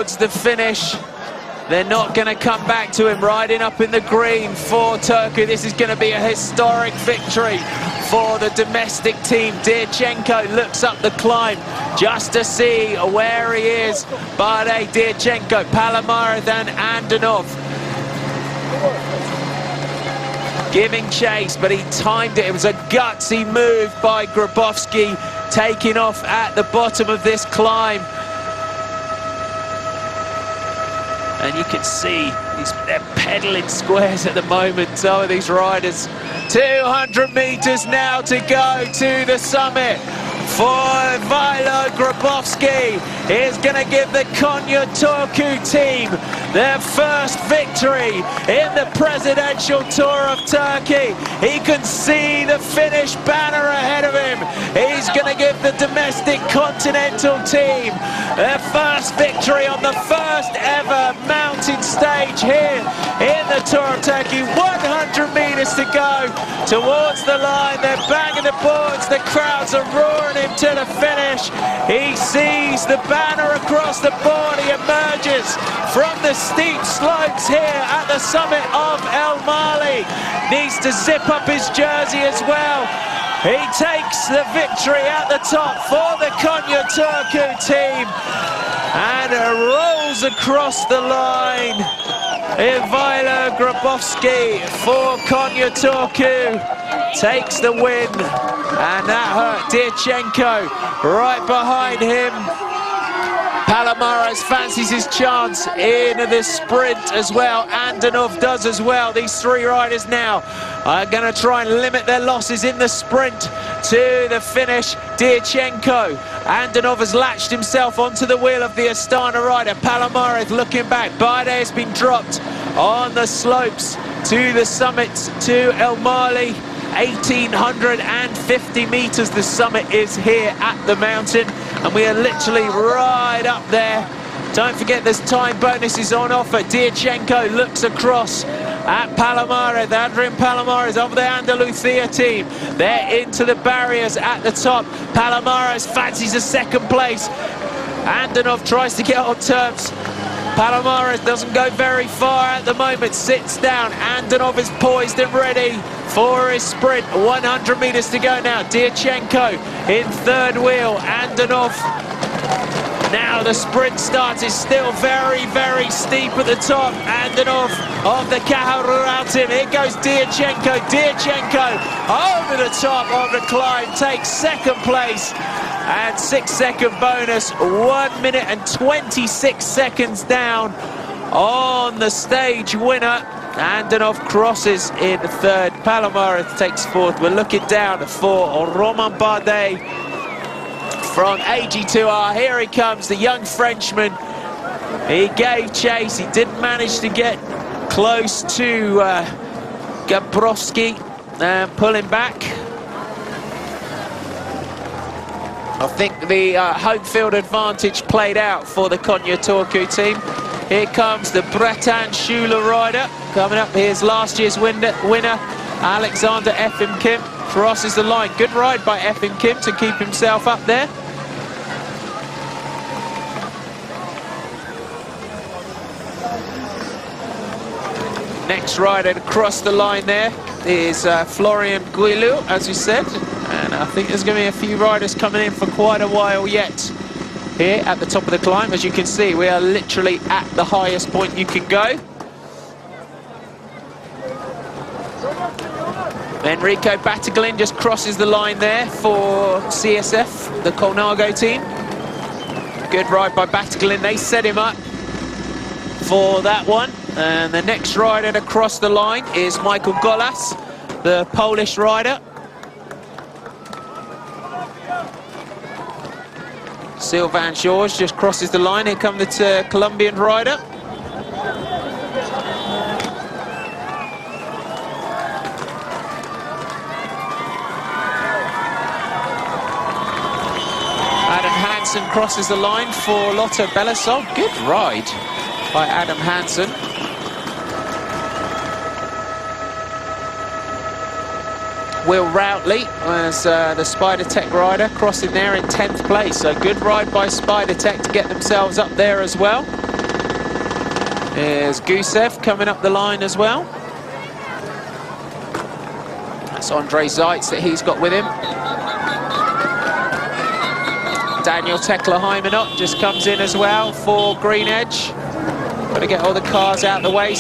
towards the finish. They're not going to come back to him, riding up in the green for Turkey. This is going to be a historic victory for the domestic team. Dirchenko looks up the climb just to see where he is. Bade, Dirchenko, Palomares and Andanov giving chase, but he timed it. It was a gutsy move by Grabowski, taking off at the bottom of this climb. And you can see they're pedaling squares at the moment, some of these riders. 200 meters now to go to the summit. For Vilo Grabowski is going to give the Konya Turku team their first victory in the Presidential Tour of Turkey. He can see the finish banner ahead of him. He's going to give the domestic continental team their first victory on the first ever mountain stage here in the Tour of Turkey. 100 meters to go towards the line. They're banging the boards. The crowds are roaring him to the finish. He sees the banner across the board. He emerges from the steep slopes here at the summit of El Mali. Needs to zip up his jersey as well. He takes the victory at the top for the Konya Turku team and rolls across the line. Vilo Grabowski for Konya Turku takes the win, and that hurt. Dirchenko right behind him. Palomares fancies his chance in the sprint as well. Andanov does as well. These three riders now are going to try and limit their losses in the sprint to the finish. Dirchenko, Andanov has latched himself onto the wheel of the Astana rider. Palomares looking back. Bade has been dropped on the slopes to the summit to El Mali. 1,850 meters the summit is here at the mountain, and we are literally right up there. Don't forget there's time bonuses on offer. Dirchenko looks across at Palomares, Adrian Palomares of the Andalucia team. They're into the barriers at the top. Palomares fancies a second place. Andanov tries to get on terms. Palomares doesn't go very far at the moment, sits down. Andanov is poised and ready for his sprint. 100 meters to go now. Dirchenko in third wheel. Andanov. Now the sprint starts. It's still very, very steep at the top. Andanov of the Kaharu team. Here goes Dirchenko. Dirchenko over the top of the climb. Takes second place. And 6-second bonus. 1 minute and 26 seconds down on the stage winner. Andanov crosses in third. Palomares takes fourth. We're looking down for Romain Bardet from AG2R. Here he comes, the young Frenchman. He gave chase. He didn't manage to get close to Grabowski and pull him back. I think the home field advantage played out for the Konya Turku team. Here comes the Breton Schuler rider. Coming up, here's last year's winner, Alexander Efim Kim. Crosses the line. Good ride by Efim Kim to keep himself up there. Next rider to cross the line there is Florian Guillou, as we said. And I think there's going to be a few riders coming in for quite a while yet here at the top of the climb. As you can see, we are literally at the highest point you can go. Enrico Battaglin just crosses the line there for CSF, the Colnago team. Good ride by Battaglin. They set him up for that one. And the next rider to cross the line is Michael Golas, the Polish rider. Sylvain Georges just crosses the line. Here comes the Colombian rider. Adam Hansen crosses the line for Lotto Belisol. Good ride by Adam Hansen. Will Routley was the Spider Tech rider, crossing there in 10th place. So good ride by Spider Tech to get themselves up there as well. There's Gusev coming up the line as well. That's Andre Zeitz that he's got with him. Daniel Tekla-Heimanot just comes in as well for Green Edge. Got to get all the cars out of the way.